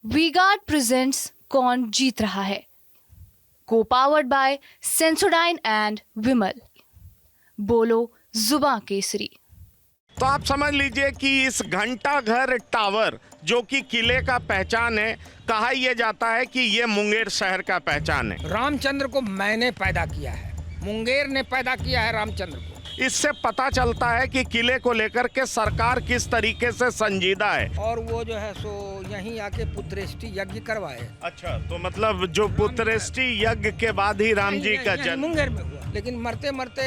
V-Guard presents कौन जीत रहा है, को पावर्ड बाय सेंसोडाइन एंड विमल। बोलो जुबां केसरी। तो आप समझ लीजिए कि इस घंटा घर टावर जो कि किले का पहचान है, कहा यह जाता है कि ये मुंगेर शहर का पहचान है। रामचंद्र को मैंने पैदा किया है, मुंगेर ने पैदा किया है रामचंद्र को। इससे पता चलता है कि किले को लेकर के सरकार किस तरीके से संजीदा है। और वो जो है सो यहीं आके पुत्रेष्टि यज्ञ करवाए। अच्छा, तो मतलब जो पुत्रेष्टि यज्ञ के बाद ही राम जी का जन्म मुंगेर में हुआ, लेकिन मरते मरते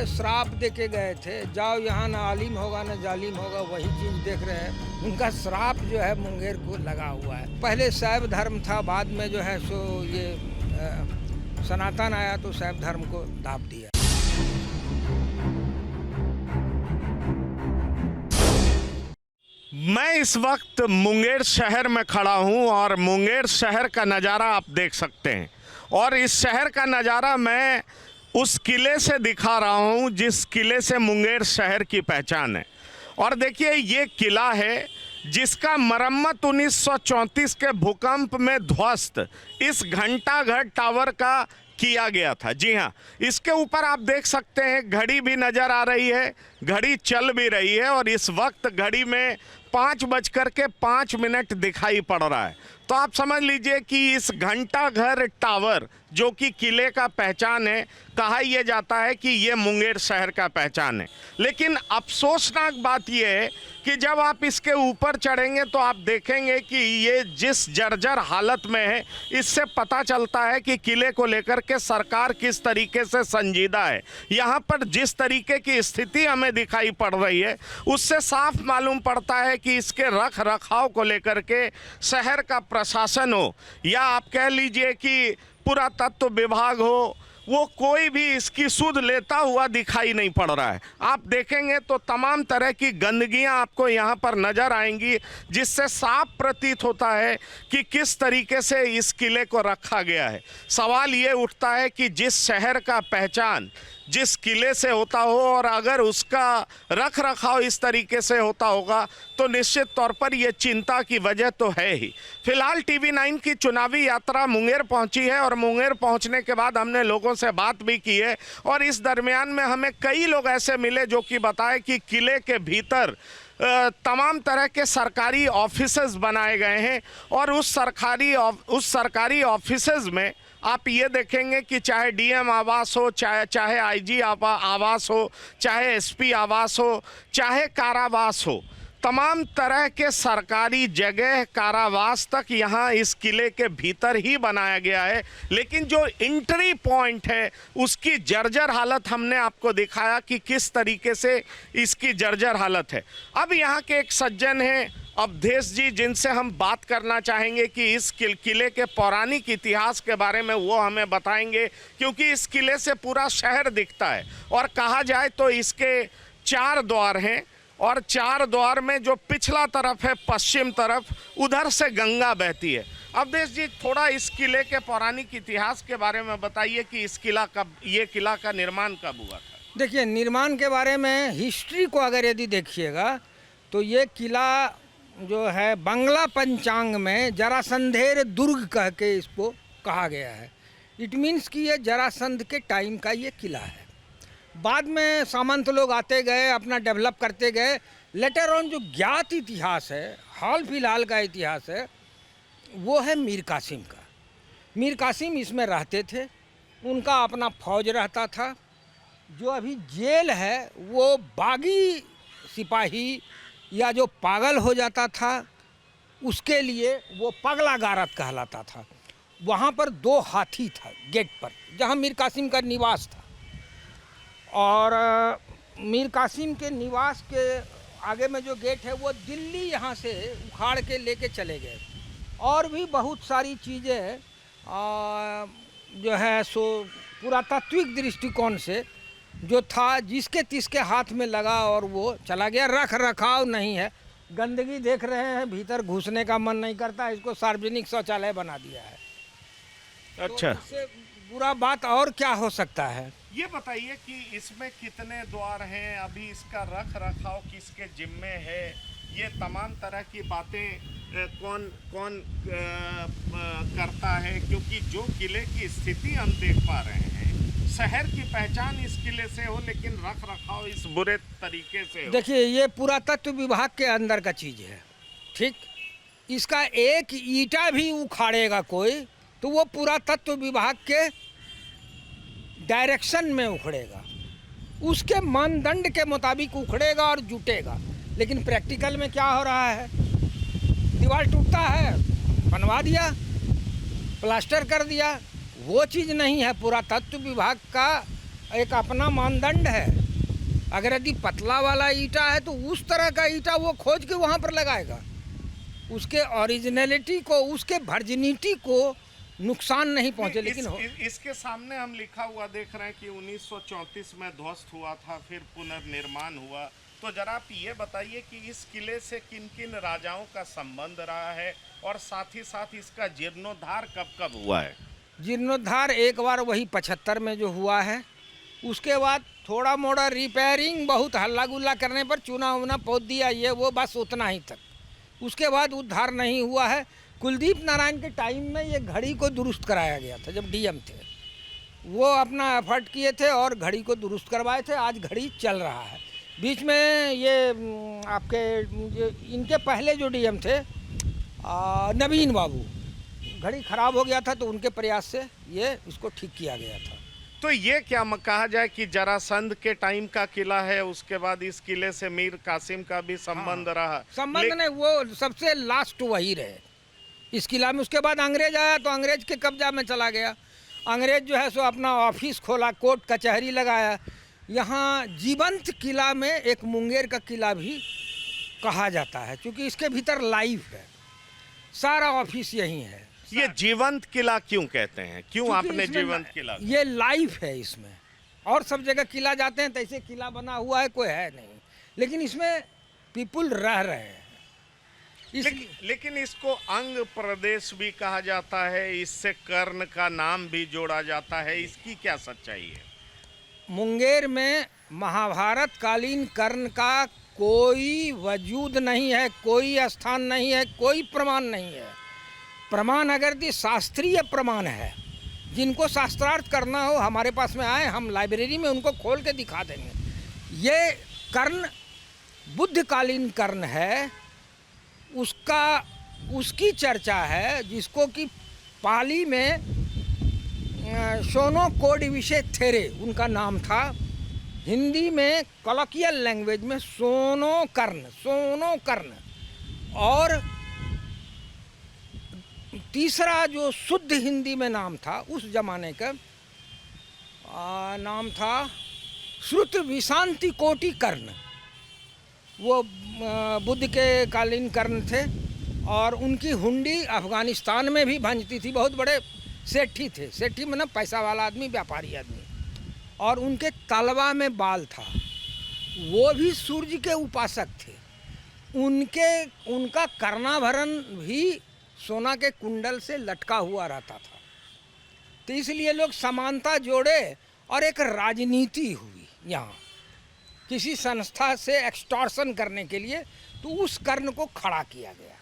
श्राप दे के गए थे, जाओ यहाँ न आलिम होगा न जालिम होगा, वही चीज देख रहे हैं। उनका श्राप जो है मुंगेर को लगा हुआ है। पहले शैव धर्म था, बाद में जो है सो ये सनातन आया तो शैव धर्म को दाब दिया। मैं इस वक्त मुंगेर शहर में खड़ा हूं और मुंगेर शहर का नज़ारा आप देख सकते हैं। और इस शहर का नज़ारा मैं उस किले से दिखा रहा हूं जिस किले से मुंगेर शहर की पहचान है। और देखिए, ये किला है जिसका मरम्मत 1934 के भूकंप में ध्वस्त इस घंटाघर टावर का किया गया था। जी हाँ, इसके ऊपर आप देख सकते हैं घड़ी भी नज़र आ रही है, घड़ी चल भी रही है और इस वक्त घड़ी में 5:05 दिखाई पड़ रहा है। तो आप समझ लीजिए कि इस घंटाघर टावर जो कि किले का पहचान है, कहा यह जाता है कि ये मुंगेर शहर का पहचान है। लेकिन अफसोसनाक बात यह है कि जब आप इसके ऊपर चढ़ेंगे तो आप देखेंगे कि ये जिस जर्जर हालत में है, इससे पता चलता है कि किले को लेकर के सरकार किस तरीके से संजीदा है। यहाँ पर जिस तरीके की स्थिति हमें दिखाई पड़ रही है, उससे साफ मालूम पड़ता है कि इसके रख रखाव को लेकर के शहर का प्रशासन हो या आप कह लीजिए कि पुरातत्व विभाग हो, वो कोई भी इसकी सुध लेता हुआ दिखाई नहीं पड़ रहा है। आप देखेंगे तो तमाम तरह की गंदगियां आपको यहाँ पर नज़र आएंगी, जिससे साफ प्रतीत होता है कि किस तरीके से इस किले को रखा गया है। सवाल ये उठता है कि जिस शहर का पहचान जिस किले से होता हो और अगर उसका रख रखाव इस तरीके से होता होगा तो निश्चित तौर पर यह चिंता की वजह तो है ही। फिलहाल TV9 की चुनावी यात्रा मुंगेर पहुंची है और मुंगेर पहुंचने के बाद हमने लोगों से बात भी की है और इस दरमियान में हमें कई लोग ऐसे मिले जो कि बताए कि किले के भीतर तमाम तरह के सरकारी ऑफिसेज बनाए गए हैं और उस सरकारी ऑफिसेज में आप ये देखेंगे कि चाहे DM आवास हो, चाहे IG आवास हो, चाहे SP आवास हो, चाहे कारावास हो, तमाम तरह के सरकारी जगह कारावास तक यहाँ इस किले के भीतर ही बनाया गया है। लेकिन जो एंट्री पॉइंट है उसकी जर्जर हालत हमने आपको दिखाया कि किस तरीके से इसकी जर्जर हालत है। अब यहाँ के एक सज्जन हैं अवधेश जी, जिनसे हम बात करना चाहेंगे कि इस किले के पौराणिक इतिहास के बारे में वो हमें बताएंगे, क्योंकि इस किले से पूरा शहर दिखता है और कहा जाए तो इसके 4 द्वार हैं और 4 द्वार में जो पिछला तरफ है पश्चिम तरफ, उधर से गंगा बहती है। अवधेश जी, थोड़ा इस किले के पौराणिक इतिहास के बारे में बताइए कि ये किला का निर्माण कब हुआ था? देखिए, निर्माण के बारे में हिस्ट्री को अगर यदि देखिएगा तो ये किला जो है बंगला पंचांग में जरासंधेर दुर्ग कह के इसको कहा गया है। इट मीन्स कि ये जरासंध के टाइम का ये किला है। बाद में सामंत लोग आते गए, अपना डेवलप करते गए। लेटर ऑन जो ज्ञात इतिहास है, हाल फिलहाल का इतिहास है, वो है मीर कासिम का। मीर कासिम इसमें रहते थे, उनका अपना फौज रहता था। जो अभी जेल है वो बागी सिपाही या जो पागल हो जाता था उसके लिए वो पगला गारत कहलाता था। वहाँ पर 2 हाथी था गेट पर, जहाँ मीर कासिम का निवास था। और मीर कासिम के निवास के आगे में जो गेट है वो दिल्ली यहाँ से उखाड़ के लेके चले गए। और भी बहुत सारी चीज़ें जो है सो पुरातात्विक दृष्टिकोण से जो था जिसके तिसके हाथ में लगा और वो चला गया। रख रखाव नहीं है, गंदगी देख रहे हैं, भीतर घुसने का मन नहीं करता। इसको सार्वजनिक शौचालय बना दिया है। अच्छा, तो इससे बुरा बात और क्या हो सकता है? ये बताइए कि इसमें कितने द्वार हैं, अभी इसका रख रखाव किसके जिम्मे है, ये तमाम तरह की बातें कौन कौन करता है, क्योंकि जो किले की स्थिति हम देख पा रहे हैं, शहर की पहचान इस किले से हो लेकिन रख रखाव इस बुरे तरीके से हो। देखिए, ये पुरातत्व विभाग के अंदर का चीज़ है, ठीक। इसका एक ईंटा भी उखाड़ेगा कोई तो वो पुरातत्व विभाग के डायरेक्शन में उखड़ेगा, उसके मानदंड के मुताबिक उखड़ेगा और जुटेगा। लेकिन प्रैक्टिकल में क्या हो रहा है, दीवार टूटता है, बनवा दिया, प्लास्टर कर दिया, वो चीज़ नहीं है। पुरातत्व विभाग का एक अपना मानदंड है। अगर यदि पतला वाला ईंटा है तो उस तरह का ईंटा वो खोज के वहाँ पर लगाएगा, उसके ओरिजिनलिटी को, उसके वर्जिनिटी को नुकसान नहीं पहुँचे। लेकिन इसके सामने हम लिखा हुआ देख रहे हैं कि 1934 में ध्वस्त हुआ था, फिर पुनर्निर्माण हुआ। तो जरा आप ये बताइए कि इस किले से किन किन राजाओं का संबंध रहा है और साथ ही साथ इसका जीर्णोद्धार कब कब हुआ है? जीर्णोद्धार एक बार वही 75 में जो हुआ है, उसके बाद थोड़ा मोड़ा रिपेयरिंग, बहुत हल्ला गुल्ला करने पर चूना वूना पोत दिया, ये वो, बस उतना ही तक। उसके बाद उद्धार नहीं हुआ है। कुलदीप नारायण के टाइम में ये घड़ी को दुरुस्त कराया गया था, जब डीएम थे वो अपना एफर्ट किए थे और घड़ी को दुरुस्त करवाए थे। आज घड़ी चल रहा है। बीच में ये इनके पहले जो डीएम थे नवीन बाबू, घड़ी ख़राब हो गया था तो उनके प्रयास से ये इसको ठीक किया गया था। तो ये क्या कहा जाए कि जरासंध के टाइम का किला है, उसके बाद इस किले से मीर कासिम का भी संबंध रहा? संबंध नहीं, वो सबसे लास्ट वही रहे इस किला में। उसके बाद अंग्रेज आया तो अंग्रेज के कब्जा में चला गया। अंग्रेज जो है सो अपना ऑफिस खोला, कोर्ट कचहरी लगाया। यहाँ जीवंत किला में एक मुंगेर का किला भी कहा जाता है, क्योंकि इसके भीतर लाइफ है, सारा ऑफिस यही है। ये जीवंत किला क्यों कहते हैं, क्यों आपने इसमें जीवंत किला? ये लाइफ है इसमें। और सब जगह किला जाते हैं तो ऐसे किला बना हुआ है, कोई है नहीं, लेकिन इसमें पीपुल रह रहे हैं। लेकिन इसको अंग प्रदेश भी कहा जाता है, इससे कर्ण का नाम भी जोड़ा जाता है, इसकी क्या सच्चाई है? मुंगेर में महाभारत कालीन कर्ण का कोई वजूद नहीं है, कोई स्थान नहीं है, कोई प्रमाण नहीं है। प्रमाण अगर दी शास्त्रीय प्रमाण है, जिनको शास्त्रार्थ करना हो हमारे पास में आए, हम लाइब्रेरी में उनको खोल के दिखा देंगे। ये कर्ण बुद्धकालीन कर्ण है, उसकी चर्चा है, जिसको कि पाली में सोनो कोडिविशे थेरे उनका नाम था। हिंदी में कॉलोकियल लैंग्वेज में सोनो कर्ण। और तीसरा जो शुद्ध हिंदी में नाम था उस जमाने का नाम था श्रुत विशांति कोटि कर्ण। वो बुद्ध के कालीन कर्ण थे और उनकी हुंडी अफगानिस्तान में भी भंजती थी। बहुत बड़े सेठी थे, सेठी मतलब पैसा वाला आदमी, व्यापारी आदमी। और उनके तलवा में बाल था, वो भी सूर्य के उपासक थे। उनका कर्णाभरण भी सोना के कुंडल से लटका हुआ रहता था। तो इसलिए लोग समानता जोड़े और एक राजनीति हुई यहाँ किसी संस्था से एक्सटॉर्शन करने के लिए, तो उस कर्ण को खड़ा किया गया।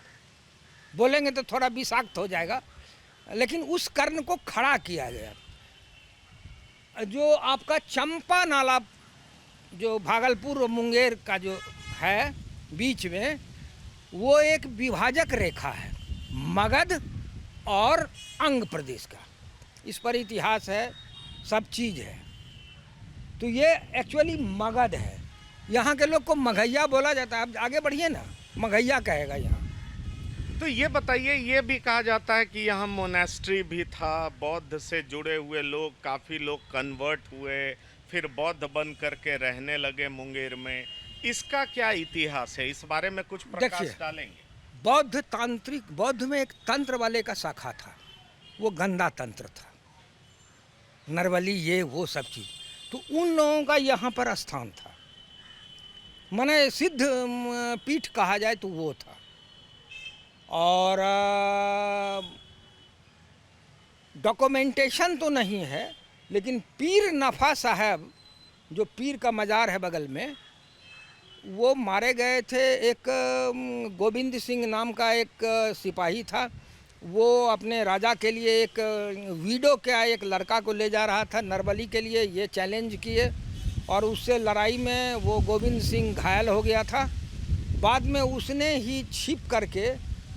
बोलेंगे तो थोड़ा विषाक्त हो जाएगा, लेकिन उस कर्ण को खड़ा किया गया। जो आपका चंपा नाला जो भागलपुर और मुंगेर का जो है बीच में, वो एक विभाजक रेखा है मगध और अंग प्रदेश का। इस पर इतिहास है, सब चीज़ है। तो ये एक्चुअली मगध है। यहाँ के लोग को मघैया बोला जाता है। अब आगे बढ़िए ना, मघैया कहेगा यहाँ। तो ये बताइए, ये भी कहा जाता है कि यहाँ मोनेस्ट्री भी था, बौद्ध से जुड़े हुए लोग, काफ़ी लोग कन्वर्ट हुए, फिर बौद्ध बन करके रहने लगे मुंगेर में। इसका क्या इतिहास है, इस बारे में कुछ प्रकाश डालेंगे? बौद्ध में एक तंत्र वाले का शाखा था, वो गंदा तंत्र था, नरवली ये वो सब चीज़। तो उन लोगों का यहाँ पर स्थान था, माने सिद्ध पीठ कहा जाए तो वो था। और डॉक्यूमेंटेशन तो नहीं है, लेकिन पीर नफा साहब जो पीर का मज़ार है बगल में, वो मारे गए थे। एक गोविंद सिंह नाम का एक सिपाही था, वो अपने राजा के लिए एक वीडो का एक लड़का को ले जा रहा था नरबली के लिए, ये चैलेंज किए और उससे लड़ाई में वो गोविंद सिंह घायल हो गया था। बाद में उसने ही छिप करके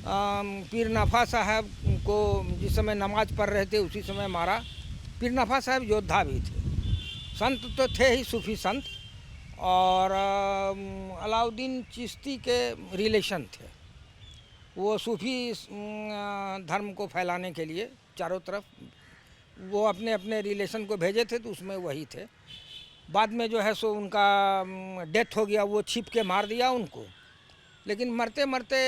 पीर नफा साहब को जिस समय नमाज पढ़ रहे थे उसी समय मारा। पीर नफा साहब योद्धा भी थे, संत तो थे ही, सूफी संत, और अलाउद्दीन चिश्ती के रिलेशन थे। वो सूफी धर्म को फैलाने के लिए चारों तरफ वो अपने अपने रिलेशन को भेजे थे, तो उसमें वही थे। बाद में जो है सो उनका डेथ हो गया, वो छिप के मार दिया उनको। लेकिन मरते मरते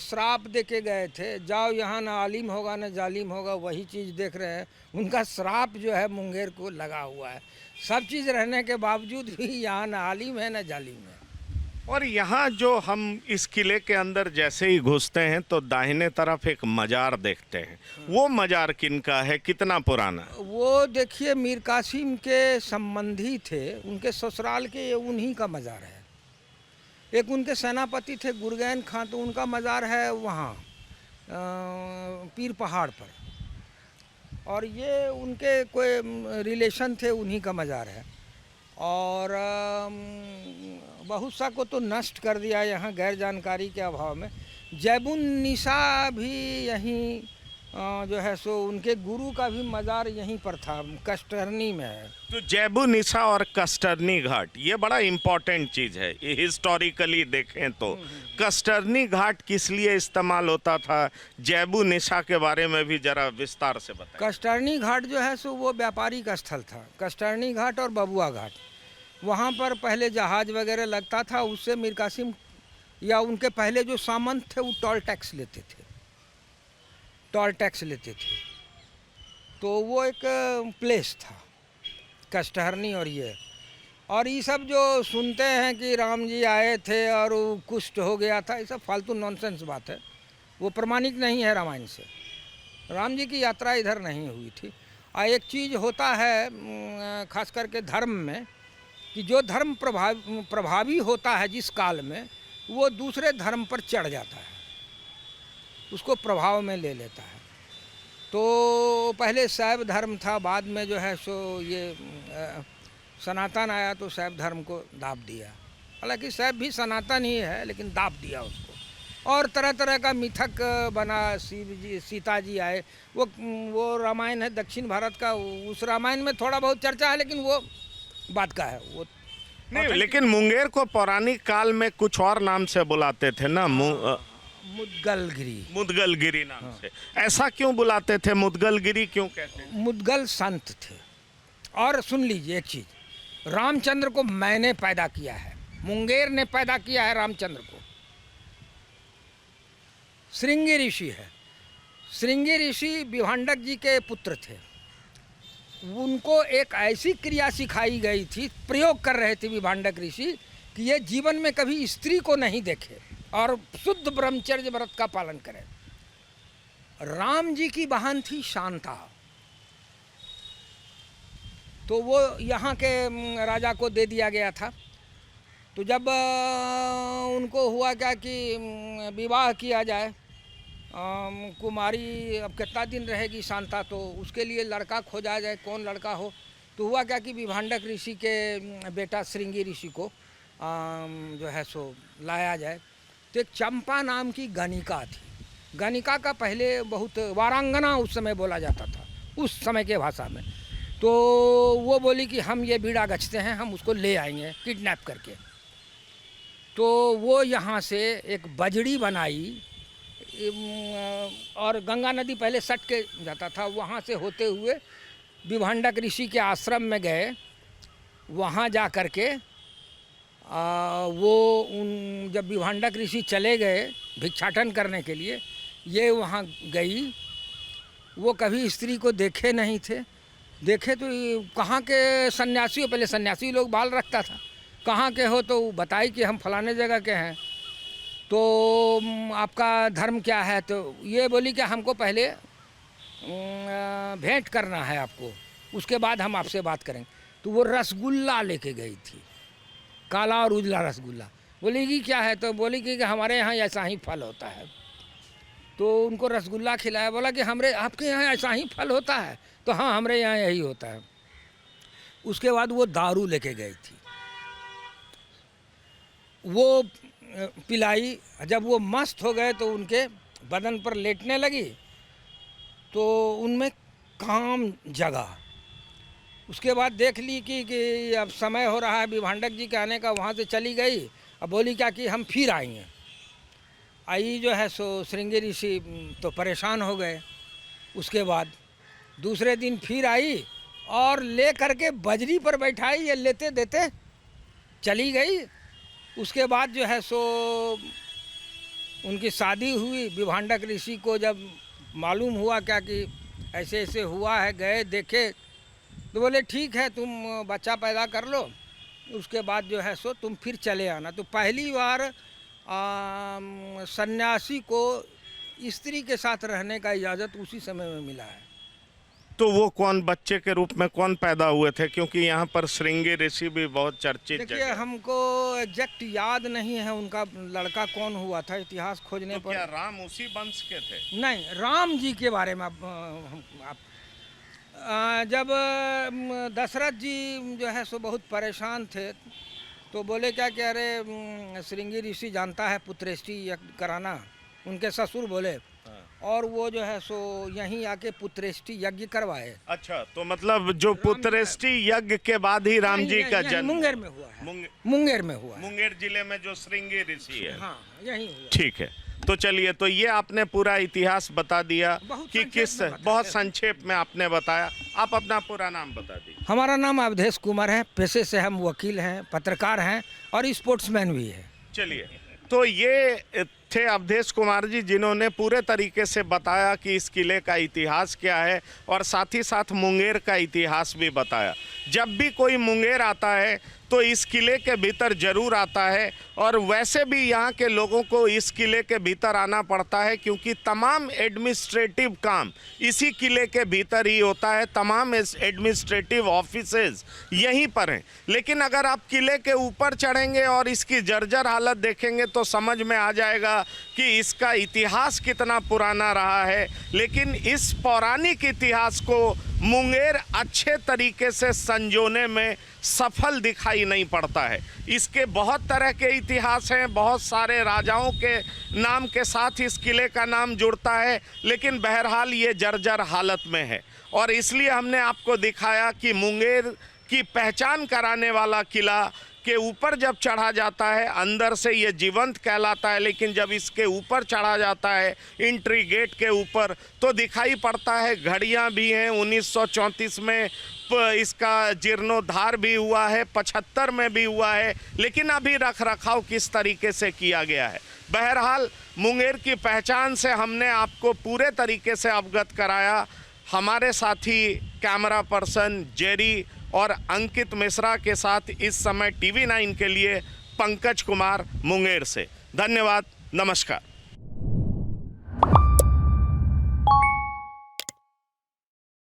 श्राप दे के गए थे, जाओ यहाँ ना आलिम होगा ना जालिम होगा, वही चीज़ देख रहे हैं। उनका श्राप जो है मुंगेर को लगा हुआ है। सब चीज़ रहने के बावजूद भी यहाँ ना आलिम है ना जालिम है। और यहाँ जो हम इस किले के अंदर जैसे ही घुसते हैं तो दाहिने तरफ एक मजार देखते हैं। वो मजार किनका है, कितना पुराना? वो देखिए मीर कासिम के संबंधी थे, उनके ससुराल के, उन्हीं का मज़ार है। एक उनके सेनापति थे गुरगैन खां, तो उनका मज़ार है वहाँ पीर पहाड़ पर, और ये उनके कोई रिलेशन थे, उन्हीं का मज़ार है। और बहुत सा को तो नष्ट कर दिया यहाँ गैर जानकारी के अभाव में। जैबुन निसा भी यहीं जो है सो उनके गुरु का भी मज़ार यहीं पर था, कस्टरनी में है। तो जैबू निशा और कस्टरनी घाट ये बड़ा इम्पोर्टेंट चीज़ है। हिस्टोरिकली देखें तो कस्टरनी घाट किस लिए इस्तेमाल होता था, जैबू निशा के बारे में भी जरा विस्तार से बताएं। कस्टरनी घाट जो है सो वो व्यापारिक स्थल था। कस्टरनी घाट और बबुआ घाट, वहाँ पर पहले जहाज वगैरह लगता था, उससे मीर कासिम या उनके पहले जो सामंत थे वो टोल टैक्स लेते थे, टोल टैक्स लेते थे। तो वो एक प्लेस था कस्टहरनी। और ये सब जो सुनते हैं कि राम जी आए थे और वो कुष्ठ हो गया था, ये सब फालतू नॉनसेंस बात है, वो प्रमाणिक नहीं है रामायण से। राम जी की यात्रा इधर नहीं हुई थी। और एक चीज़ होता है खास करके धर्म में, कि जो धर्म प्रभावी होता है जिस काल में, वो दूसरे धर्म पर चढ़ जाता है, उसको प्रभाव में ले लेता है। तो पहले शैव धर्म था, बाद में जो है सो ये सनातन आया तो शैव धर्म को दाब दिया। हालांकि शैव भी सनातन ही है, लेकिन दाब दिया उसको। और तरह तरह का मिथक बना। शिव जी, सीता जी आए, वो रामायण है दक्षिण भारत का, उस रामायण में थोड़ा बहुत चर्चा है, लेकिन वो बात का है वो नहीं। लेकिन मुंगेर को पौराणिक काल में कुछ और नाम से बुलाते थे ना, मुदगलगिरी। मुदगलगिरी नाम से। ऐसा क्यों बुलाते थे, मुदगलगिरी क्यों कहते हैं? मुदगल संत थे। और सुन लीजिए एक चीज़, रामचंद्र को मैंने पैदा किया है, मुंगेर ने पैदा किया है रामचंद्र को। श्रृंगी ऋषि है, श्रृंगी ऋषि विभांडक जी के पुत्र थे। उनको एक ऐसी क्रिया सिखाई गई थी, प्रयोग कर रहे थे विभांडक ऋषि, कि ये जीवन में कभी स्त्री को नहीं देखे और शुद्ध ब्रह्मचर्य व्रत का पालन करें। राम जी की बहन थी शांता, तो वो यहाँ के राजा को दे दिया गया था। तो जब उनको हुआ क्या कि विवाह किया जाए, कुमारी अब कितना दिन रहेगी शांता, तो उसके लिए लड़का खोजा जाए, कौन लड़का हो। तो हुआ क्या कि विभांडक ऋषि के बेटा श्रृंगी ऋषि को जो है सो लाया जाए। तो एक चंपा नाम की गणिका थी। गणिका का पहले बहुत वारांगना उस समय बोला जाता था, उस समय के भाषा में। तो वो बोली कि हम ये बीड़ा गछते हैं, हम उसको ले आएंगे किडनैप करके। तो वो यहाँ से एक बजड़ी बनाई, और गंगा नदी पहले सट के जाता था, वहाँ से होते हुए विभांडक ऋषि के आश्रम में गए। वहाँ जा कर के जब विभांडक ऋषि चले गए भिक्षाटन करने के लिए, ये वहाँ गई। वो कभी स्त्री को देखे नहीं थे, देखे तो कहाँ के सन्यासी हो, पहले सन्यासी लोग बाल रखता था, कहाँ के हो, तो बताई कि हम फलाने जगह के हैं। तो आपका धर्म क्या है? तो ये बोली कि हमको पहले भेंट करना है आपको, उसके बाद हम आपसे बात करेंगे। तो वो रसगुल्ला लेके गई थी, काला और उजला रसगुल्ला। बोली कि क्या है, तो बोली कि हमारे यहाँ ऐसा ही फल होता है। तो उनको रसगुल्ला खिलाया, बोला कि हमरे आपके यहाँ ऐसा ही फल होता है, तो हाँ हमारे यहाँ यही होता है। उसके बाद वो दारू लेके गई थी, वो पिलाई। जब वो मस्त हो गए तो उनके बदन पर लेटने लगी, तो उनमें काम जगा। उसके बाद देख ली कि अब समय हो रहा है विभांडक जी के आने का, वहाँ से चली गई। अब बोली क्या कि हम फिर आएंगे। आई जो है सो श्रृंगी ऋषि तो परेशान हो गए। उसके बाद दूसरे दिन फिर आई और ले करके बजरी पर बैठाई, ये लेते देते चली गई। उसके बाद जो है सो उनकी शादी हुई। विभांडक ऋषि को जब मालूम हुआ क्या कि ऐसे ऐसे हुआ है, गए देखे, तो बोले ठीक है तुम बच्चा पैदा कर लो, उसके बाद जो है सो तुम फिर चले आना। तो पहली बार सन्यासी को स्त्री के साथ रहने का इजाज़त उसी समय में मिला है। तो वो कौन, बच्चे के रूप में कौन पैदा हुए थे? क्योंकि यहाँ पर श्रृंगी ऋषि भी बहुत चर्चित देखिए, जगह। हमको एग्जैक्ट याद नहीं है उनका लड़का कौन हुआ था, इतिहास खोजने तो पर। क्या राम उसी वंश के थे? नहीं, राम जी के बारे में जब दशरथ जी जो है सो बहुत परेशान थे, तो बोले क्या कि अरे श्रृंगी ऋषि जानता है पुत्रेष्टि यज्ञ कराना, उनके ससुर बोले। और वो जो है सो यहीं आके पुत्रेष्टि यज्ञ करवाए। अच्छा, तो मतलब जो पुत्रेष्टि यज्ञ के बाद ही राम जी का जन्म मुंगेर में हुआ है। मुंगेर में हुआ है। मुंगेर जिले में जो श्रृंगी ऋषि है, हाँ यहीं हुआ। ठीक है। तो चलिए, तो ये आपने पूरा इतिहास बता दिया कि किस, बहुत संक्षेप में आपने बताया। आप अपना पूरा नाम बता दीजिए। हमारा नाम अवधेश कुमार है, पेशे से हम वकील हैं, पत्रकार हैं और स्पोर्ट्समैन भी है। चलिए, तो ये थे अवधेश कुमार जी, जिन्होंने पूरे तरीके से बताया कि इस किले का इतिहास क्या है और साथ ही साथ मुंगेर का इतिहास भी बताया। जब भी कोई मुंगेर आता है तो इस किले के भीतर जरूर आता है, और वैसे भी यहाँ के लोगों को इस किले के भीतर आना पड़ता है क्योंकि तमाम एडमिनिस्ट्रेटिव काम इसी किले के भीतर ही होता है। तमाम एडमिनिस्ट्रेटिव ऑफिसेज यहीं पर हैं। लेकिन अगर आप किले के ऊपर चढ़ेंगे और इसकी जर्जर हालत देखेंगे तो समझ में आ जाएगा कि इसका इतिहास कितना पुराना रहा है। लेकिन इस पौराणिक इतिहास को मुंगेर अच्छे तरीके से संजोने में सफल दिखाई नहीं पड़ता है। इसके बहुत तरह के इतिहास हैं, बहुत सारे राजाओं के नाम के साथ इस किले का नाम जुड़ता है, लेकिन बहरहाल ये जर्जर हालत में है। और इसलिए हमने आपको दिखाया कि मुंगेर की पहचान कराने वाला किला के ऊपर जब चढ़ा जाता है, अंदर से ये जीवंत कहलाता है, लेकिन जब इसके ऊपर चढ़ा जाता है एंट्री गेट के ऊपर, तो दिखाई पड़ता है घड़ियां भी हैं। 1934 में इसका जीर्णोद्धार भी हुआ है, 75 में भी हुआ है, लेकिन अभी रख रखाव किस तरीके से किया गया है। बहरहाल मुंगेर की पहचान से हमने आपको पूरे तरीके से अवगत कराया। हमारे साथी कैमरा पर्सन जेरी और अंकित मिश्रा के साथ इस समय TV9 के लिए पंकज कुमार मुंगेर से। धन्यवाद, नमस्कार।